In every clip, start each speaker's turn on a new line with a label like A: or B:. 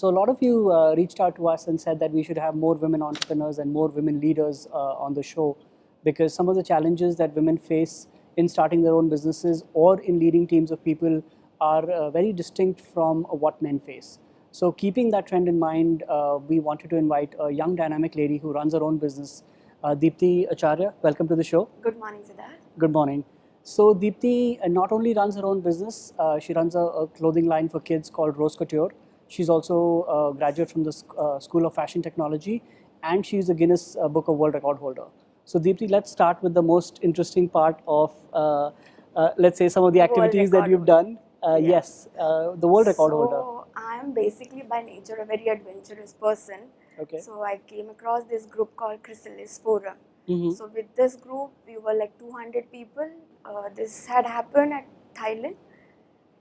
A: So a lot of you reached out to us and said that we should have more women entrepreneurs and more women leaders on the show, because some of the challenges that women face in starting their own businesses or in leading teams of people are very distinct from what men face. So keeping that trend in mind, we wanted to invite a young dynamic lady who runs her own business, Deepti Acharya. Welcome to the show.
B: Good morning, Siddharth.
A: Good morning. So Deepti not only runs her own business, she runs a clothing line for kids called Couture. She's also a graduate from the School of Fashion Technology, and she's a Guinness Book of World Record holder. So Deepti, let's start with the most interesting part of, let's say, some of the activities that you've done. Yes, the world record holder.
B: So I'm basically by nature a very adventurous person.
A: Okay.
B: So I came across this group called Chrysalis Forum.
A: Mm-hmm.
B: So with this group, we were like 200 people. This had happened at Thailand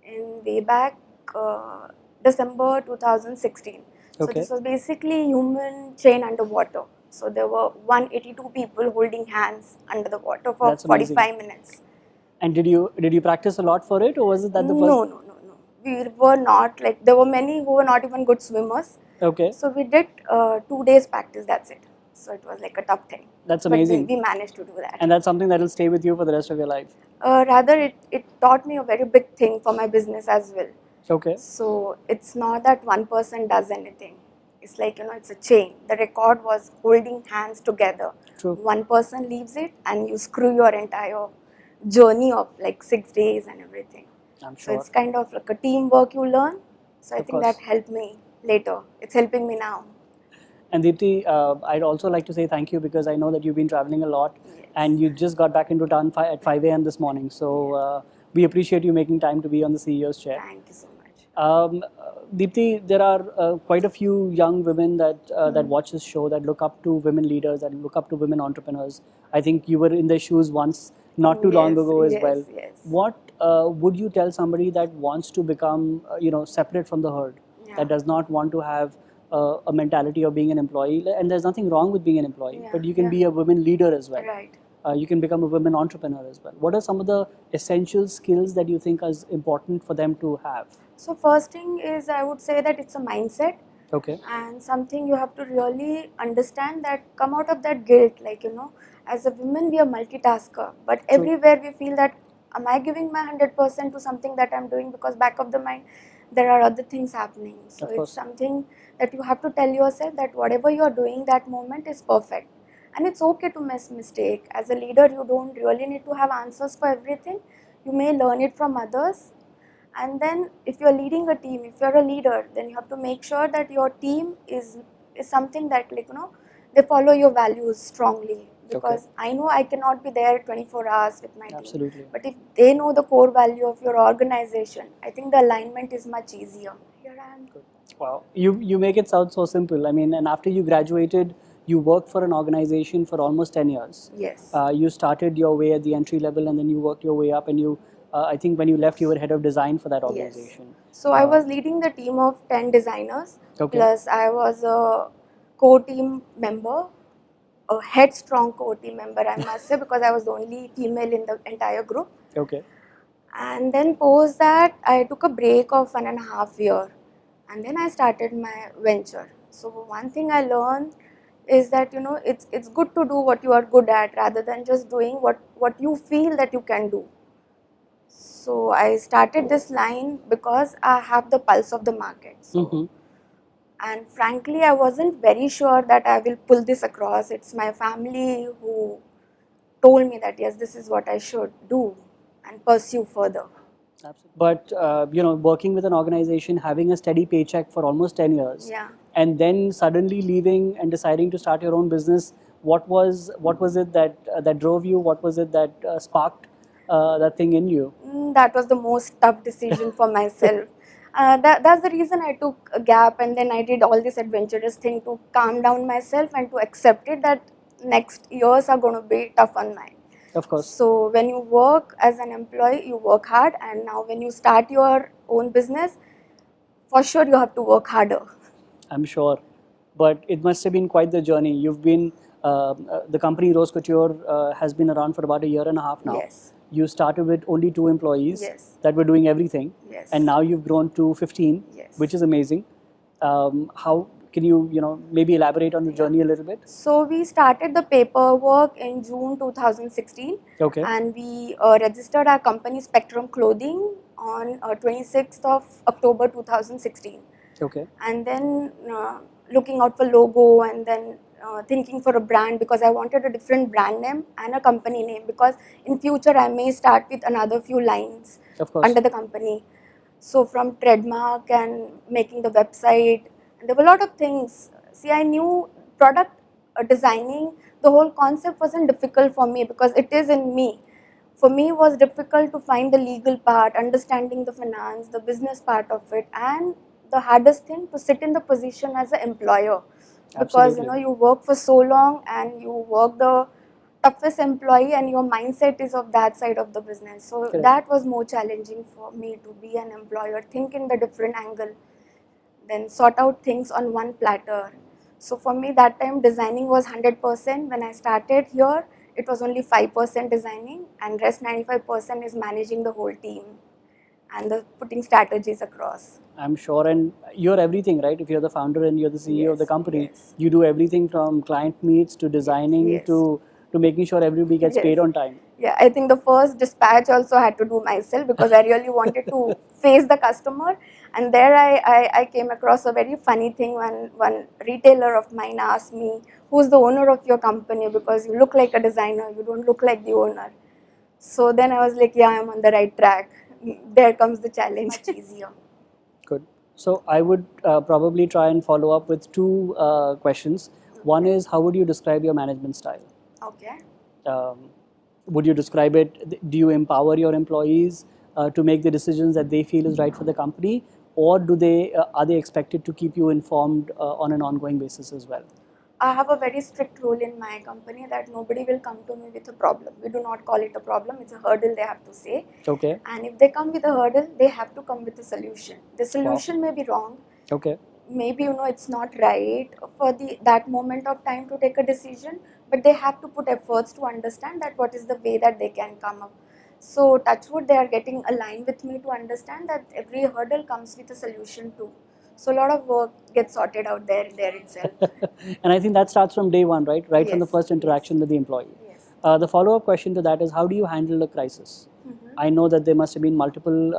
B: in way back December 2016. So
A: Okay.
B: this was basically human chain underwater. So there were 182 people holding hands under the water for
A: That's amazing.
B: 45 minutes.
A: And did you practice a lot for it, or was it that the first?
B: No. We were not, like, there were many who were not even good swimmers.
A: Okay.
B: So we did 2 days practice, that's it. So it was like a tough thing.
A: That's amazing.
B: But we managed to do that.
A: And that's something that will stay with you for the rest of your life.
B: Rather, it taught me a very big thing for my business as well.
A: Okay.
B: So it's not that one person does anything. It's like, it's a chain. The record was holding hands together.
A: True.
B: One person leaves it and you screw your entire journey of like 6 days and everything.
A: I'm sure.
B: So it's kind of like a teamwork you learn. So I
A: Of
B: think
A: course.
B: that helped me later. It's helping me now.
A: And Deepti, I'd also like to say thank you, because I know that you've been traveling a lot.
B: Yes.
A: And you just got back into town at 5 a.m. this morning. So we appreciate you making time to be on the CEO's chair.
B: Thank you so much.
A: Deepti, there are quite a few young women that watch this show, that look up to women leaders, that look up to women entrepreneurs. I think you were in their shoes once, not too long ago as well.
B: Yes.
A: What would you tell somebody that wants to become, separate from the herd, that does not want to have a mentality of being an employee? And there's nothing wrong with being an employee, but you can be a women leader as well.
B: Right.
A: You can become a women entrepreneur as well. What are some of the essential skills that you think is important for them to have?
B: So first thing is, I would say that it's a mindset.
A: Okay.
B: And something you have to really understand, that come out of that guilt, like, as a woman we are multitasker, but everywhere we feel that, am I giving my 100% to something that I'm doing? Because back of the mind there are other things happening. So it's something that you have to tell yourself that whatever you're doing that moment is perfect. And it's okay to make mistake. As a leader, you don't really need to have answers for everything. You may learn it from others. And then if you're leading a team, if you're a leader, then you have to make sure that your team is something that, like, they follow your values strongly. Because I know I cannot be there 24 hours with my
A: Absolutely.
B: team. But if they know the core value of your organization, I think the alignment is much easier. Here I am.
A: Wow. You make it sound so simple. I mean, and after you graduated, you worked for an organization for almost 10 years.
B: Yes.
A: You started your way at the entry level, and then you worked your way up, and you, I think when you left, you were head of design for that organization.
B: Yes. So I was leading the team of 10 designers.
A: Okay.
B: Plus I was a core team member, a headstrong core team member, I must say, because I was the only female in the entire group.
A: Okay.
B: And then post that, I took a break of 1.5 years. And then I started my venture. So one thing I learned is that, it's good to do what you are good at, rather than just doing what you feel that you can do. So I started this line because I have the pulse of the market. So, and frankly, I wasn't very sure that I will pull this across. It's my family who told me that, yes, this is what I should do and pursue further.
A: Absolutely. But working with an organization, having a steady paycheck for almost 10 years, and then suddenly leaving and deciding to start your own business, what was it that drove you? What was it that sparked that thing in you?
B: That was the most tough decision for myself. That's the reason I took a gap, and then I did all this adventurous thing to calm down myself and to accept it that next years are going to be tough on mine.
A: Of course.
B: So when you work as an employee, you work hard, and now when you start your own business, for sure you have to work harder.
A: I'm sure, but it must have been quite the journey. You've been the company Couture has been around for about 1.5 years now.
B: Yes.
A: You started with only 2 employees
B: Yes.
A: that were doing everything,
B: Yes.
A: and now you've grown to 15,
B: Yes.
A: which is amazing. How can you, maybe elaborate on the journey a little bit?
B: So we started the paperwork in June 2016,
A: Okay.
B: and we registered our company Spectrum Clothing on 26th of October 2016.
A: Okay.
B: And then looking out for logo, and then thinking for a brand, because I wanted a different brand name and a company name, because in future I may start with another few lines
A: Of course.
B: under the company. So from trademark and making the website, and there were a lot of things. See, I knew product designing, the whole concept wasn't difficult for me because it is in me. For me, it was difficult to find the legal part, understanding the finance, the business part of it, and the hardest thing to sit in the position as an employer, because
A: Absolutely.
B: you work for so long and you work the toughest employee, and your mindset is of that side of the business. So
A: Correct.
B: that was more challenging for me, to be an employer, think in the different angle, then sort out things on one platter. So for me that time designing was 100%. When I started here, it was only 5% designing, and rest 95% is managing the whole team and the putting strategies across.
A: I'm sure, and you're everything, right? If you're the founder and you're the CEO of the
B: Yes,
A: company,
B: yes.
A: you do everything from client meets to designing
B: Yes.
A: to making sure everybody gets
B: Yes.
A: paid on time.
B: Yeah, I think the first dispatch also had to do myself, because I really wanted to face the customer. And there I came across a very funny thing when one retailer of mine asked me, who's the owner of your company? Because you look like a designer, you don't look like the owner. So then I was like, yeah, I'm on the right track. There comes the challenge. Much easier.
A: Good. So I would probably try and follow up with two questions. One is, how would you describe your management style?
B: Okay.
A: Would you describe it? Do you empower your employees to make the decisions that they feel is right for the company, or are they expected to keep you informed on an ongoing basis as well?
B: I have a very strict rule in my company that nobody will come to me with a problem. We do not call it a problem, it's a hurdle they have to say.
A: Okay.
B: And if they come with a hurdle, they have to come with a solution. The solution may be wrong.
A: Okay.
B: Maybe it's not right for that moment of time to take a decision, but they have to put efforts to understand that what is the way that they can come up. So touchwood, they are getting aligned with me to understand that every hurdle comes with a solution too. So a lot of work gets sorted out there itself.
A: And I think that starts from day one, right? Right from the
B: Yes,
A: first interaction
B: yes.
A: with the employee.
B: Yes.
A: The follow-up question to that is, how do you handle a crisis? I know that there must have been multiple,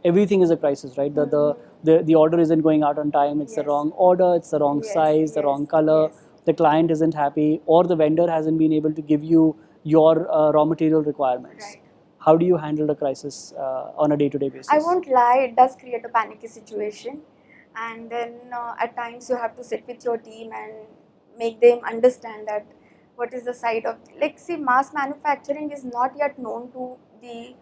A: everything is a crisis, right? The order isn't going out on time, it's the
B: Yes.
A: wrong order, it's the wrong
B: Yes,
A: size, the
B: yes,
A: wrong color,
B: yes.
A: the client isn't happy, or the vendor hasn't been able to give you your raw material requirements.
B: Right.
A: How do you handle the crisis on a day-to-day basis?
B: I won't lie, it does create a panicky situation. And then at times you have to sit with your team and make them understand that what is the side of, like, see, mass manufacturing is not yet known to the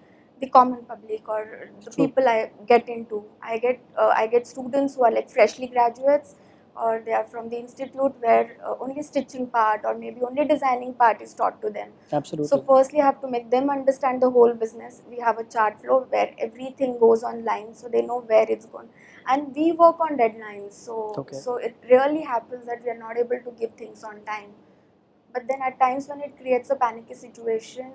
B: common public or the
A: True.
B: people I get into. I get students who are like freshly graduates, or they are from the institute where only stitching part or maybe only designing part is taught to them.
A: Absolutely.
B: So firstly, I have to make them understand the whole business. We have a chart flow where everything goes online, so they know where it's going. And we work on deadlines, so it really happens that we are not able to give things on time. But then at times when it creates a panicky situation,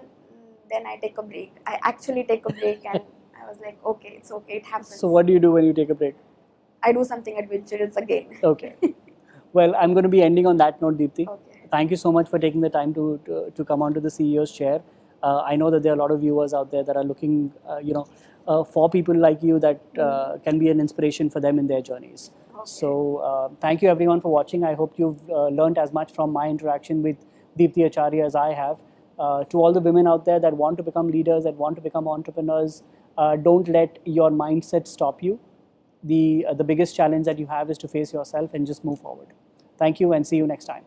B: then I take a break. I actually take a break, and I was like, okay, it's okay, it happens.
A: So what do you do when you take a break?
B: I do something adventurous again.
A: Okay. Well, I'm going to be ending on that note, Deepti.
B: Okay.
A: Thank you so much for taking the time to come onto the CEO's chair. I know that there are a lot of viewers out there that are looking, for people like you that can be an inspiration for them in their journeys. Okay. So thank you everyone for watching. I hope you've learned as much from my interaction with Deepti Acharya as I have. To all the women out there that want to become leaders, that want to become entrepreneurs, don't let your mindset stop you. The biggest challenge that you have is to face yourself and just move forward. Thank you and see you next time.